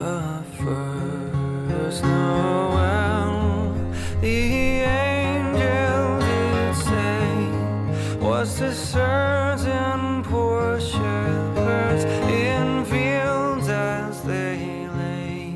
First Noel, the angel did say, was to certain poor shepherds in fields as they lay.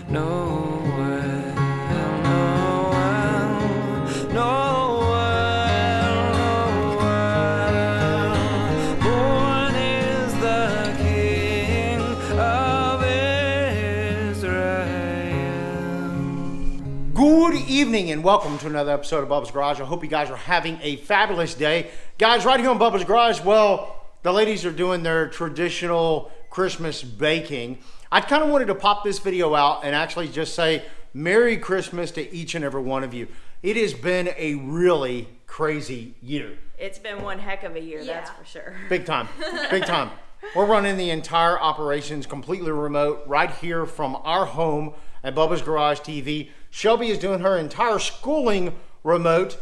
Noel, Noel, Noel, Noel, born is the King of Israel. Good evening and welcome to another episode of Bubba's Garage. I hope you guys are having a fabulous day. Guys, right here on Bubba's Garage, well, the ladies are doing their traditional Christmas baking. I kind of wanted to pop this video out and actually just say Merry Christmas to each and every one of you. It has been a really crazy year. It's been one heck of a year, that's for sure. Big time, big time. We're running the entire operations completely remote right here from our home at Bubba's Garage TV. Shelby is doing her entire schooling remote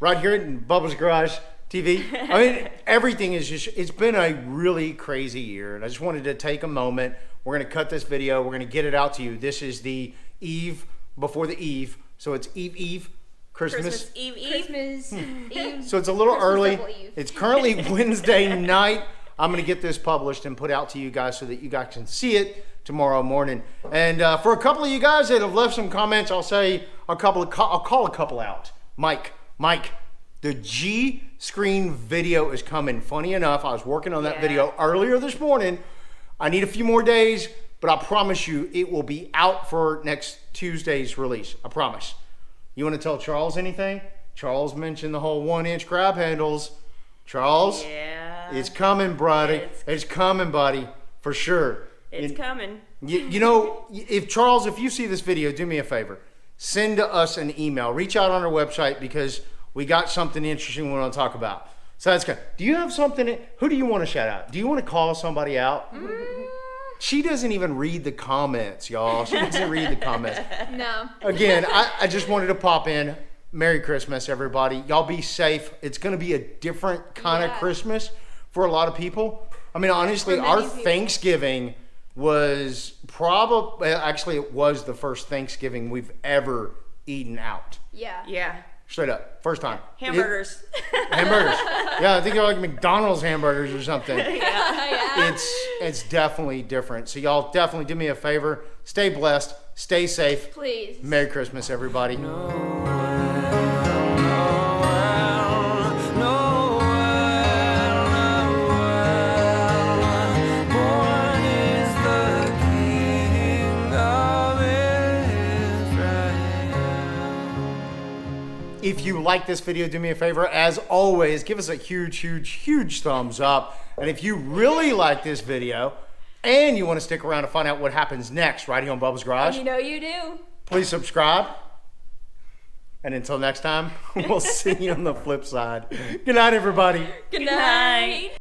right here in Bubba's Garage TV. I mean, everything is just, it's been a really crazy year. And I just wanted to take a moment. We're going to cut this video. We're going to get it out to you. This is the eve before the eve. So it's Eve, Christmas Eve. So it's a little early. double Eve. It's currently Wednesday night. I'm going to get this published and put out to you guys so that you guys can see it tomorrow morning. And for a couple of you guys that have left some comments, I'll call a couple out. Mike, the G screen video is coming. Funny enough, I was working on that video earlier this morning. I need a few more days, but I promise you it will be out for next Tuesday's release. I promise. You want to tell Charles anything? Charles mentioned the whole 1-inch grab handles. Charles, it's coming, buddy. It's coming, buddy, for sure. It's coming. You know, Charles, if you see this video, do me a favor. Send us an email. Reach out on our website because we got something interesting we want to talk about. So that's good. Do you have something? Who do you want to shout out? Do you want to call somebody out? She doesn't even read the comments, y'all. She doesn't read the comments. No. Again, I just wanted to pop in. Merry Christmas, everybody. Y'all be safe. It's going to be a different kind of Christmas for a lot of people. I mean, honestly, our Thanksgiving was actually it was the first Thanksgiving we've ever eaten out. Yeah. Straight up. First time. Hamburgers. Hamburgers. Yeah, I think they're like McDonald's hamburgers or something. Yeah. It's definitely different. So y'all definitely do me a favor. Stay blessed. Stay safe. Please. Merry Christmas, everybody. If you like this video, do me a favor. As always, give us a huge thumbs up. And if you really like this video and you want to stick around to find out what happens next right here on Bubba's Garage, You know you do. please subscribe. And until next time, we'll see you on the flip side. Good night, everybody. Good night.